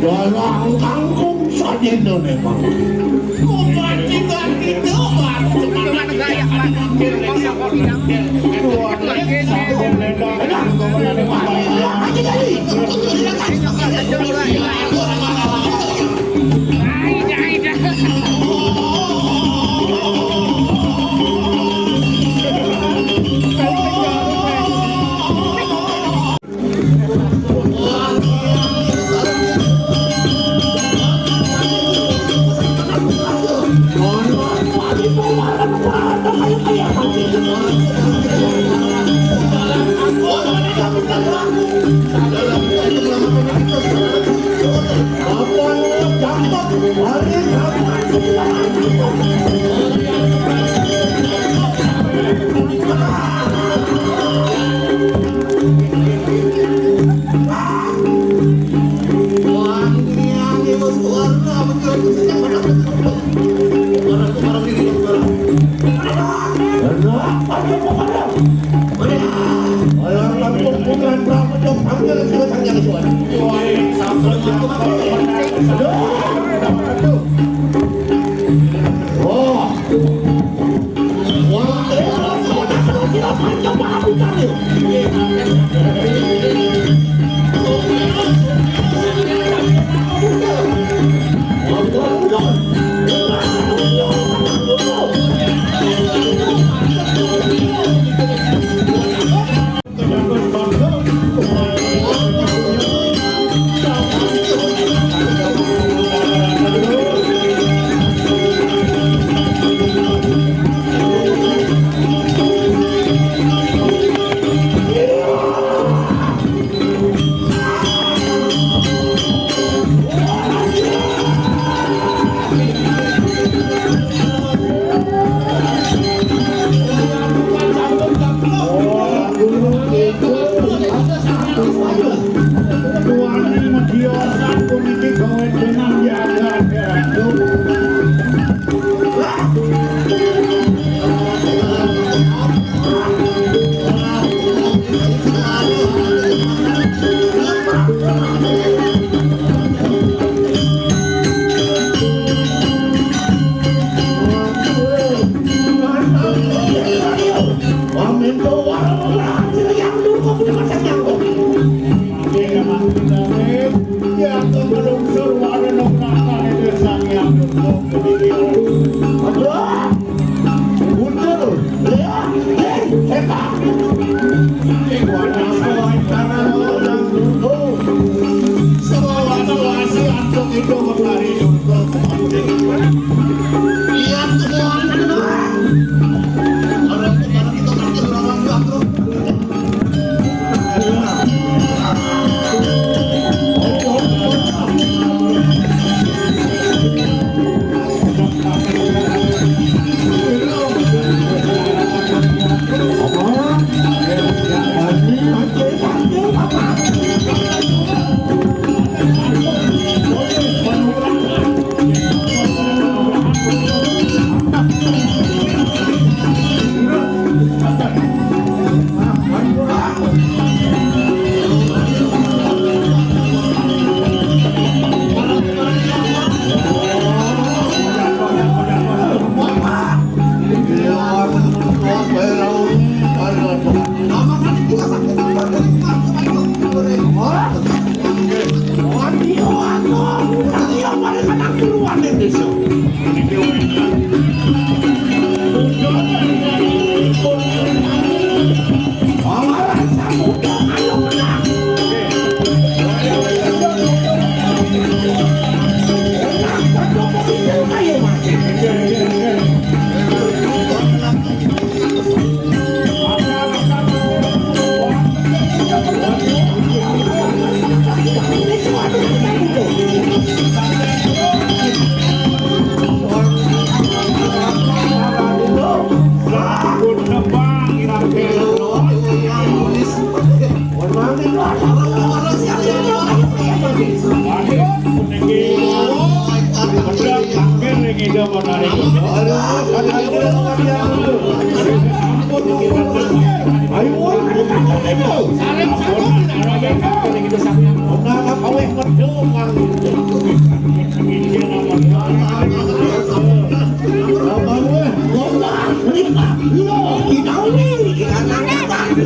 Dalam kangkung saja memang. Orang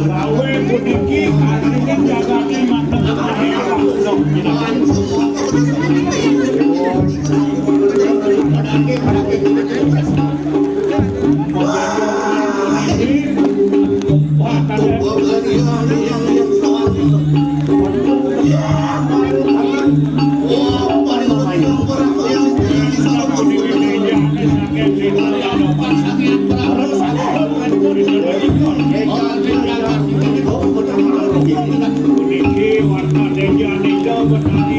Gawe puniki karene jagane puniki warna dejane jawa tani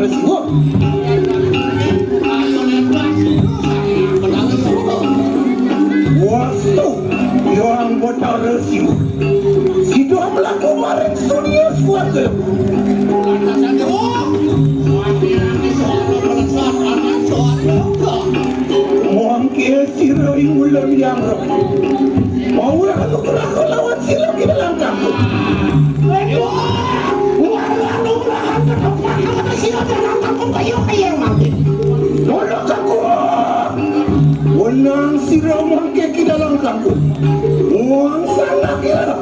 resiko. Wastu yang botar resiko. Sido melaku marek sunya suatu. Mungkin siro ulam yang mau yang aku lawan silo di dalam kampung. Tolong aku. Wenang siro mungkin di dalam kampung. Uang sana kira.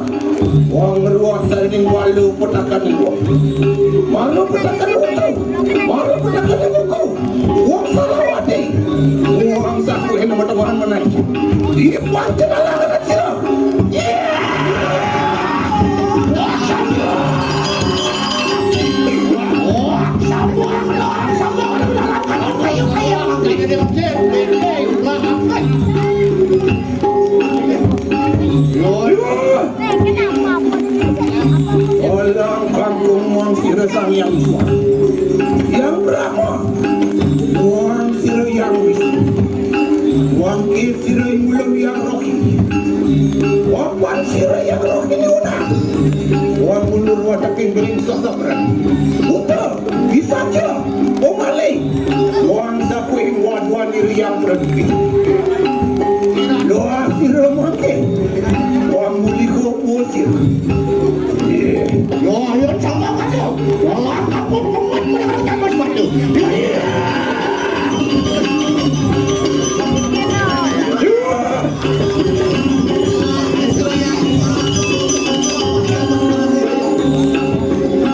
Uang ruang sering walu petakan itu. Malu petakan itu. Malu petakan itu. Uang salah wadi. Uang saku hendak bertawaran menaik. Di pantai dalam kecil. Orang kampung uang siro sang yang tua. Yang berapa? Uang siro yang bisa. Uang siro yang belum yang roki. Uang siro yang roki ni unang. Uang mundur wadakin bering sasabran. Betul, bisa je. Omalay. Uang sapuin wadwan diri yang berhenti. Doa siro mungkin. Uang muliko pusir. Yo, ayo sama kamu. Walau kamu pembuat mendengar kamu sepatu.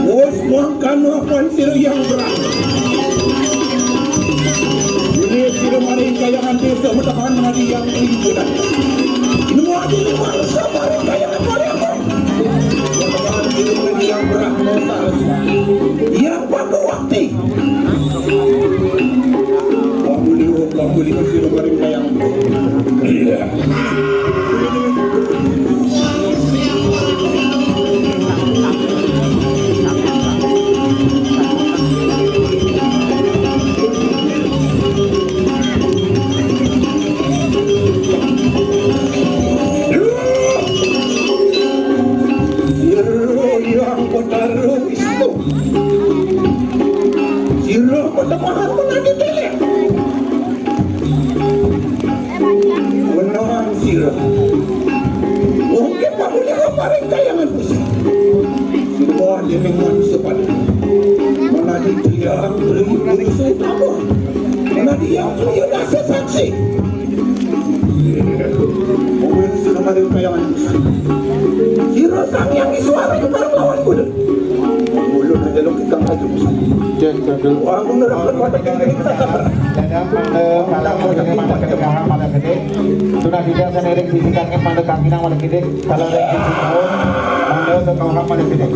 Bos makan apa siro yang berat. Ini siro maring kayangan desa bertahan menadi yang limpunan. Ini mau ada di mana maring kayangan maring apa? Yang berat mosar yang pakai waktu Pembuli siro maring kayang sudah tidak sendiri sisikan pada kaki nang pada gede kalau ada yang tahun pada untuk kau pada gede.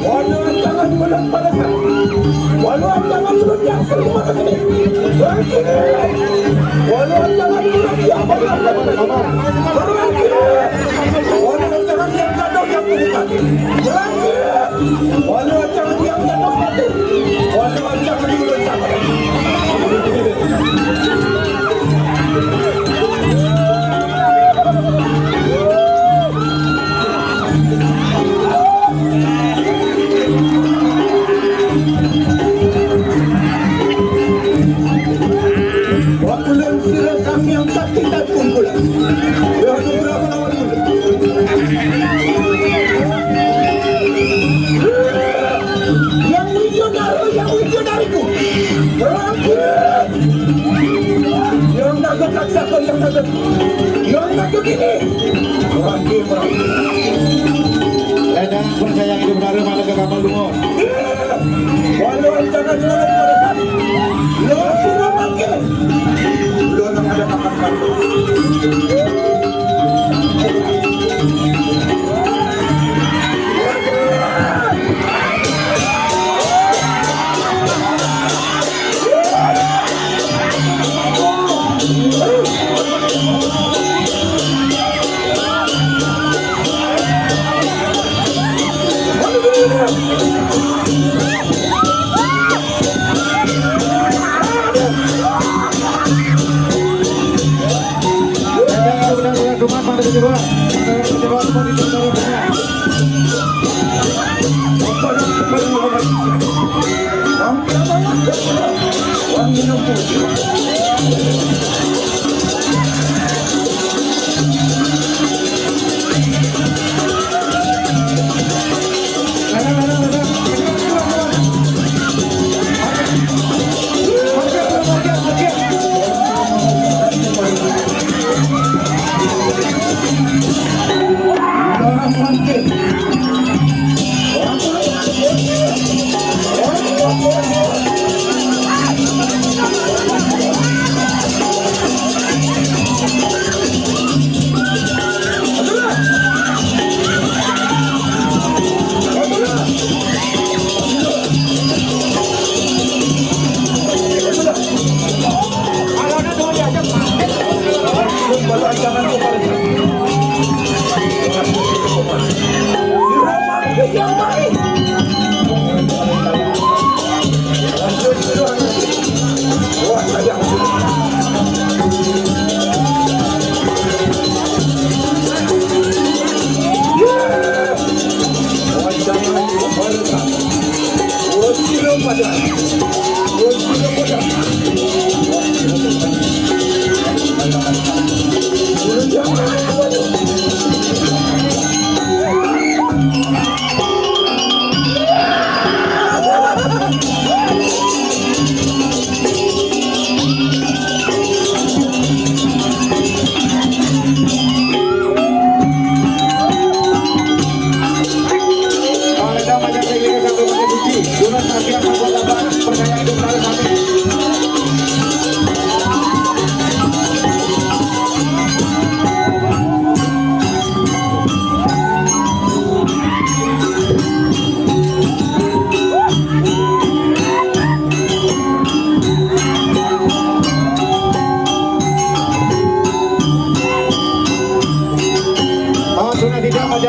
Waduh, jangan yang terima kasih. Walau jangan lagi apa yang walau jangan yang jatuh yang bukan. Walau jangan yang jatuh mati. Walau jangan dulu jangan. Wakulan sila kami ang sakit at kumpulan. Kaya berapa lawan mulut. Yang wijonari ku. Berakhir. Yang naga satu yang naga ini. Berakhir. Ledang percaya hidup baru mana ke kapal lumur. Walau jangan pada saat. Lo sudah makin. Lo nak ada kapan-kapan. Rumah pada kedua semua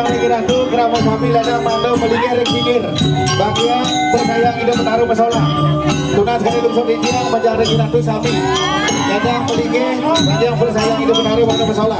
di Kerama sapi ladang mandau melingkar reksinir bagian bersayang hidup menaruh pesola tunas kali lumpur rinjang panjang reksinatu sapi ladang melingkar bagian bersayang hidup menaruh pesola.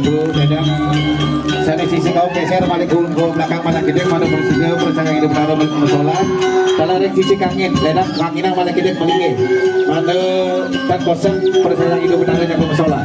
Bro Dadang. Sana sisi kau geser balik ke belakang mana kita mana bersih percaya hidup baru bermusola. Kalau rek sisi kangin, Dadang kanginan mana kita balik mana tak kosong percaya hidup baru yang bermusola.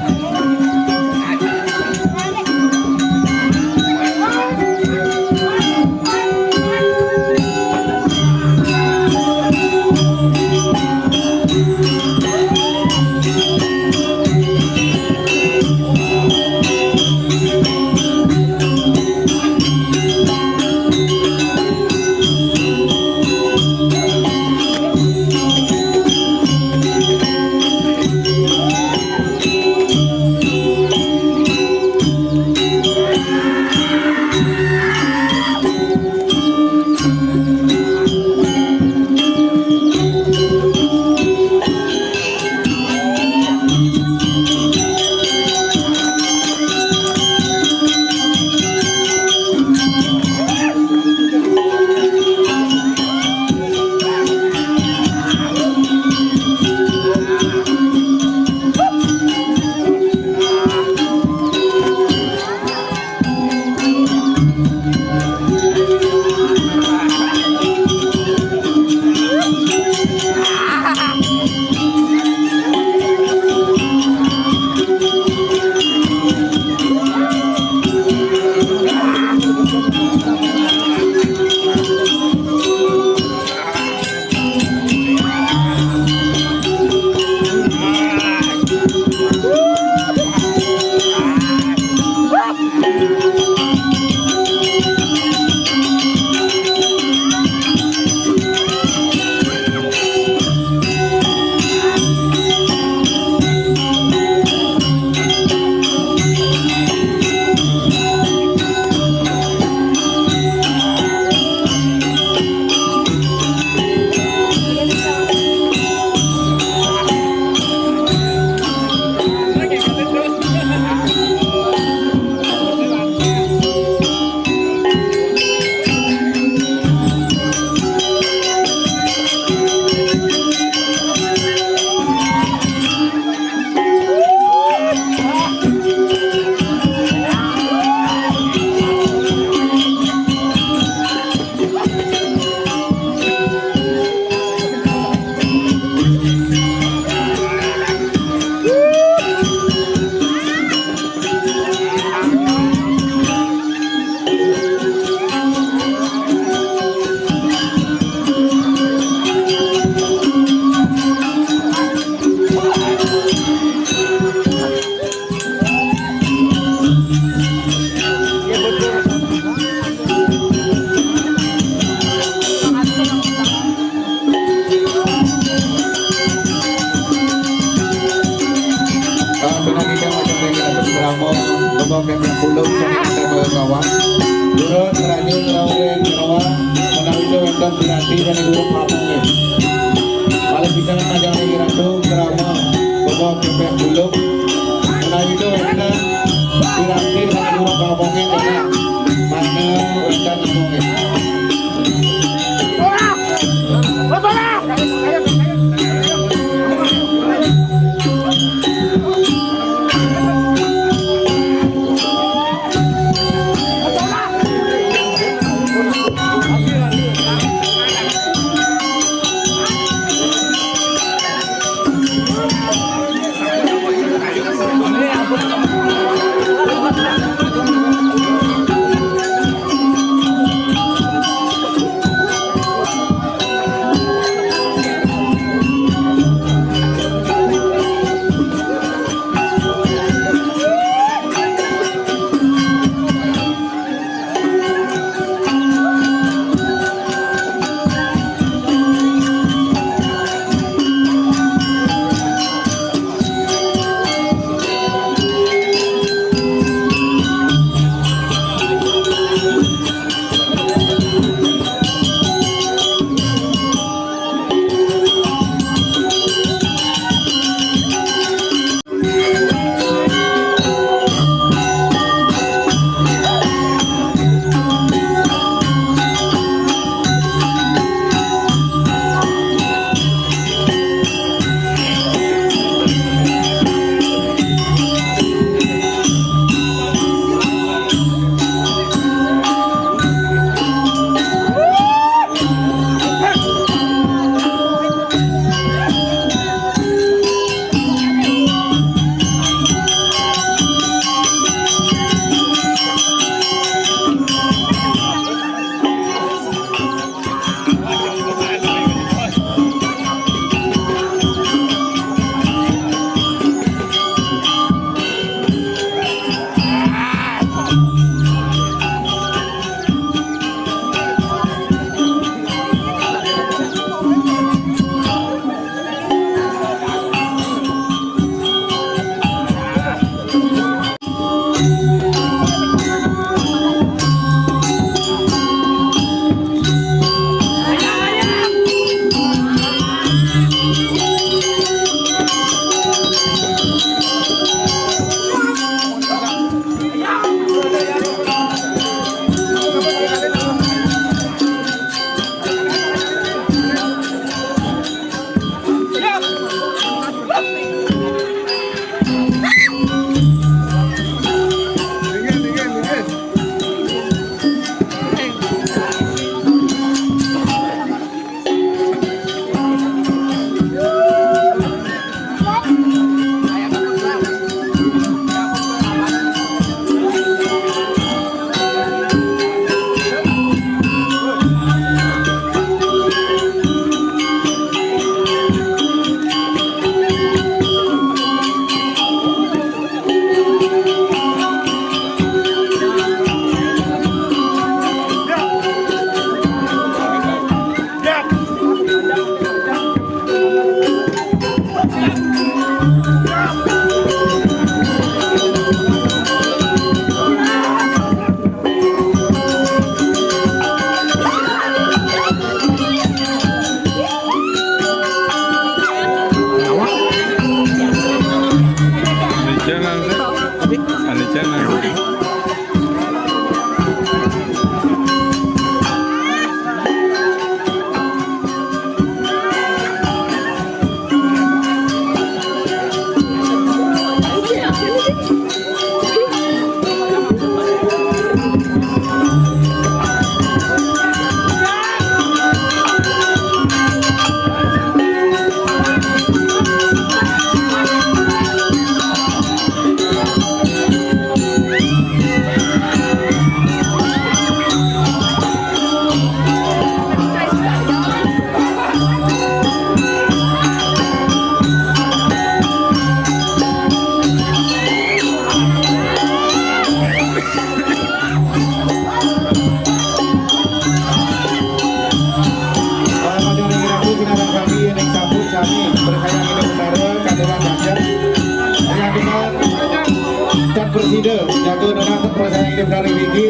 ide jago nona persaingan ide dari Wiki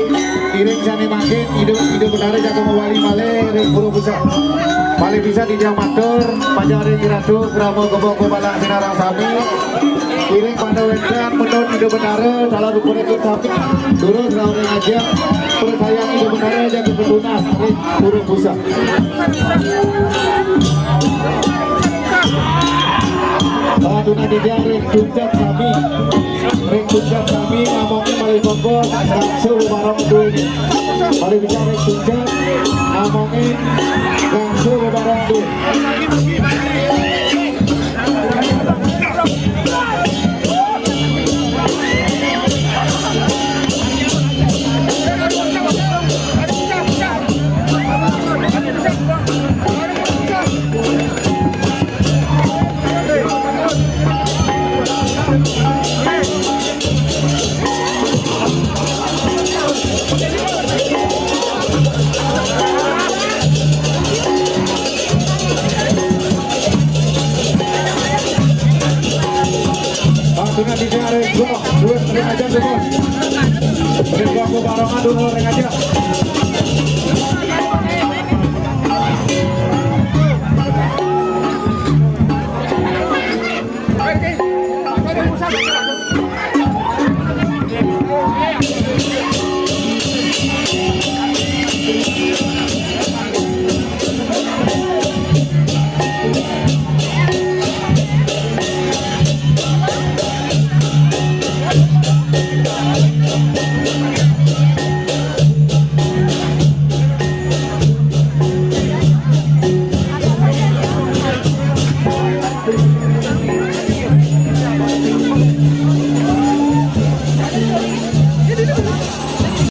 kiring sani makin ide benar jago mewali male puru pusat male bisa dijang matur pajari iratu gramo gobok gobala sinarang sami kiring pada wekan menun ide benar dalam rukun itu tapi turun rawan aja persaingan ide benar jago ketunas puru pusat Tuna dijang ring tunjak kami ngomongin malih kongkol gangsu barang duit malih bisa ring tunjak ngomongin gangsu barang duit Tuna dijang ring gua, duit ring aja semua ring gua barongan dulu ring aja